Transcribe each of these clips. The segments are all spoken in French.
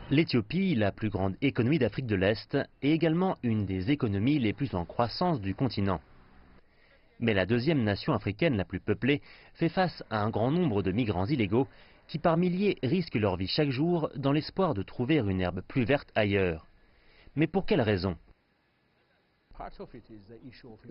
L'Éthiopie, la plus grande économie d'Afrique de l'Est, est également une des économies les plus en croissance du continent. Mais la deuxième nation africaine la plus peuplée fait face à un grand nombre de migrants illégaux qui par milliers risquent leur vie chaque jour dans l'espoir de trouver une herbe plus verte ailleurs. Mais pour quelles raisons?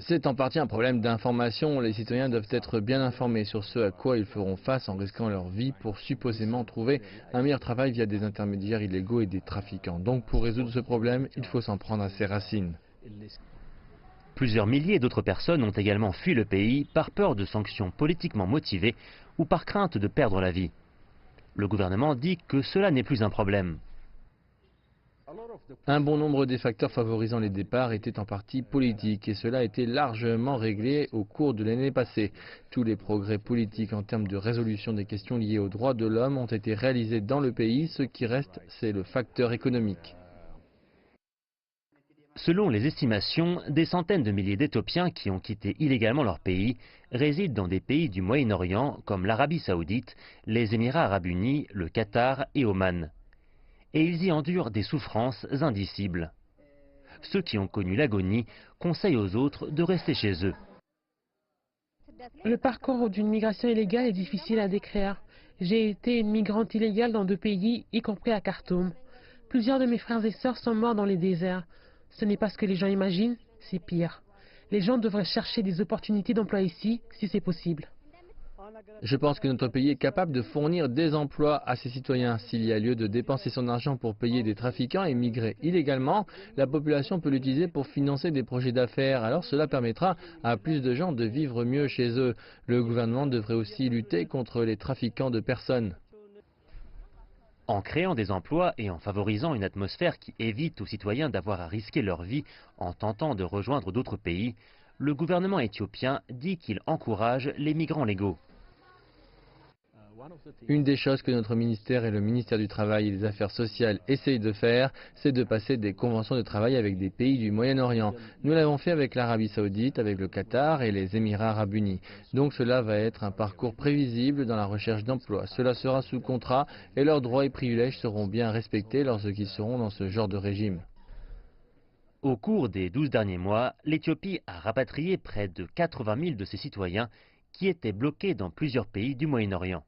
C'est en partie un problème d'information. Les citoyens doivent être bien informés sur ce à quoi ils feront face en risquant leur vie pour supposément trouver un meilleur travail via des intermédiaires illégaux et des trafiquants. Donc pour résoudre ce problème, il faut s'en prendre à ses racines. Plusieurs milliers d'autres personnes ont également fui le pays par peur de sanctions politiquement motivées ou par crainte de perdre la vie. Le gouvernement dit que cela n'est plus un problème. Un bon nombre des facteurs favorisant les départs étaient en partie politiques et cela a été largement réglé au cours de l'année passée. Tous les progrès politiques en termes de résolution des questions liées aux droits de l'homme ont été réalisés dans le pays. Ce qui reste, c'est le facteur économique. Selon les estimations, des centaines de milliers d'Éthiopiens qui ont quitté illégalement leur pays résident dans des pays du Moyen-Orient comme l'Arabie Saoudite, les Émirats Arabes Unis, le Qatar et Oman. Et ils y endurent des souffrances indicibles. Ceux qui ont connu l'agonie conseillent aux autres de rester chez eux. Le parcours d'une migration illégale est difficile à décrire. J'ai été une migrante illégale dans 2 pays, y compris à Khartoum. Plusieurs de mes frères et sœurs sont morts dans les déserts. Ce n'est pas ce que les gens imaginent, c'est pire. Les gens devraient chercher des opportunités d'emploi ici, si c'est possible. Je pense que notre pays est capable de fournir des emplois à ses citoyens. S'il y a lieu de dépenser son argent pour payer des trafiquants et migrer illégalement, la population peut l'utiliser pour financer des projets d'affaires. Alors cela permettra à plus de gens de vivre mieux chez eux. Le gouvernement devrait aussi lutter contre les trafiquants de personnes. En créant des emplois et en favorisant une atmosphère qui évite aux citoyens d'avoir à risquer leur vie en tentant de rejoindre d'autres pays, le gouvernement éthiopien dit qu'il encourage les migrants légaux. Une des choses que notre ministère et le ministère du Travail et des Affaires sociales essayent de faire, c'est de passer des conventions de travail avec des pays du Moyen-Orient. Nous l'avons fait avec l'Arabie Saoudite, avec le Qatar et les Émirats Arabes Unis. Donc cela va être un parcours prévisible dans la recherche d'emploi. Cela sera sous contrat et leurs droits et privilèges seront bien respectés lorsqu'ils seront dans ce genre de régime. Au cours des 12 derniers mois, l'Éthiopie a rapatrié près de 80 000 de ses citoyens qui étaient bloqués dans plusieurs pays du Moyen-Orient.